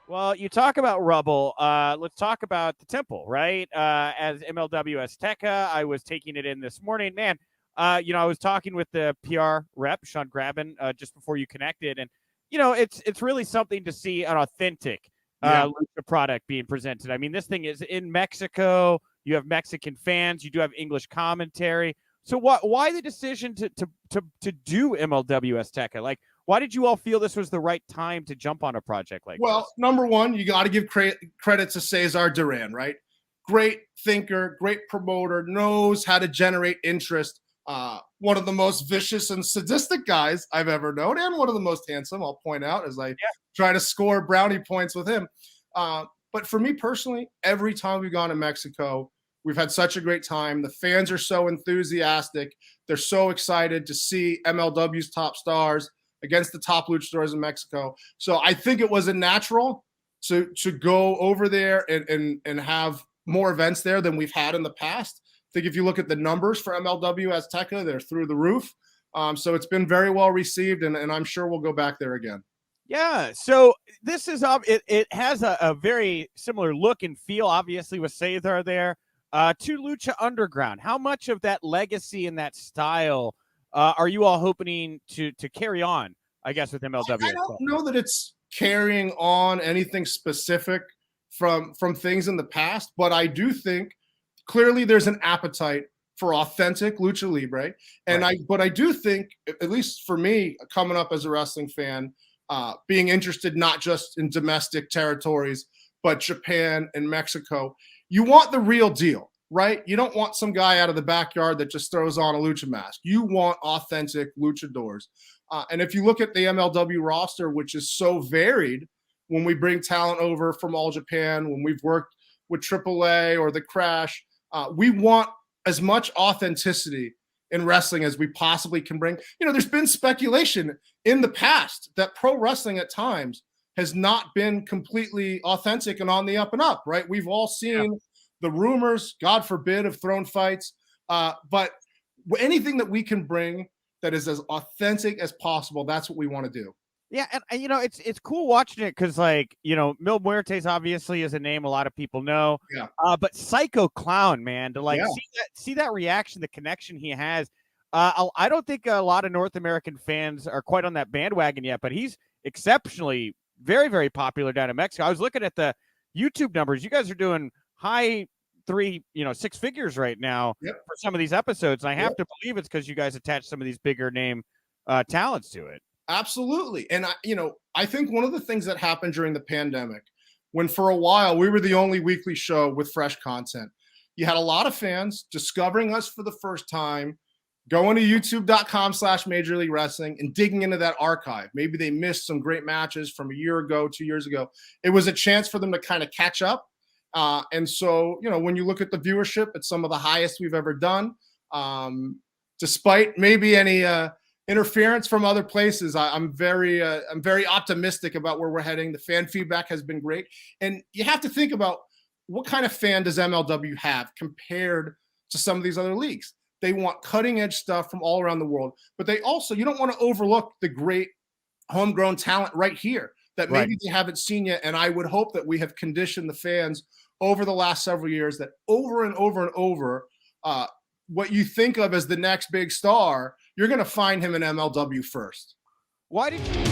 Well, you talk about rubble. Let's talk about the temple, right? As MLW Azteca, I was taking it in this morning. Man, I was talking with the PR rep, Sean Graben, just before you connected. And, it's really something to see an authentic lucha product being presented. I mean, this thing is in Mexico. You have Mexican fans. You do have English commentary. So why the decision to do MLW Azteca? Like, why did you all feel this was the right time to jump on a project like this? Well, number one, you got to give credit to Cesar Duran, right? Great thinker, great promoter, knows how to generate interest. One of the most vicious and sadistic guys I've ever known, and one of the most handsome, I'll point out, as I try to score brownie points with him. But for me personally, every time we've gone to Mexico, we've had such a great time. The fans are so enthusiastic. They're so excited to see MLW's top stars against the top luchadors in Mexico. So I think it was a natural to go over there and have more events there than we've had in the past. I think if you look at the numbers for MLW Azteca, they're through the roof. So it's been very well received, and I'm sure we'll go back there again. Yeah, so this is it has a very similar look and feel, obviously, with Cesar there, to Lucha Underground. How much of that legacy and that style are you all hoping to carry on, I guess, with MLW? I don't know that it's carrying on anything specific from things in the past, but I do think clearly there's an appetite for authentic Lucha Libre. And right. I do think, at least for me, coming up as a wrestling fan, being interested not just in domestic territories, but Japan and Mexico, you want the real deal, right? You don't want some guy out of the backyard that just throws on a lucha mask. You want authentic luchadors. And if you look at the MLW roster, which is so varied, when we bring talent over from All Japan, when we've worked with AAA or the Crash, we want as much authenticity in wrestling as we possibly can bring. There's been speculation in the past that pro wrestling at times has not been completely authentic and on the up and up, right? We've all seen the rumors, God forbid, of throne fights, but anything that we can bring that is as authentic as possible, that's what we want to do. Yeah, and it's cool watching it because, Mil Muertes obviously is a name a lot of people know. Yeah. But Psycho Clown, man, to see that reaction, the connection he has. I don't think a lot of North American fans are quite on that bandwagon yet, but he's exceptionally very, very popular down in Mexico. I was looking at the YouTube numbers. You guys are doing high six figures right now for some of these episodes. And I have to believe it's because you guys attach some of these bigger name talents to it. Absolutely. And I think one of the things that happened during the pandemic, when for a while we were the only weekly show with fresh content, you had a lot of fans discovering us for the first time, going to youtube.com/Major League Wrestling and digging into that archive. Maybe they missed some great matches from a year ago, 2 years ago. It was a chance for them to kind of catch up. And so, when you look at the viewership, it's some of the highest we've ever done. Despite maybe any interference from other places, I'm very optimistic about where we're heading. The fan feedback has been great. And you have to think about what kind of fan does MLW have compared to some of these other leagues. They want cutting edge stuff from all around the world, but you don't want to overlook the great homegrown talent right here that maybe they haven't seen yet. And I would hope that we have conditioned the fans over the last several years that over and over and over, what you think of as the next big star, you're going to find him in MLW first. Why did you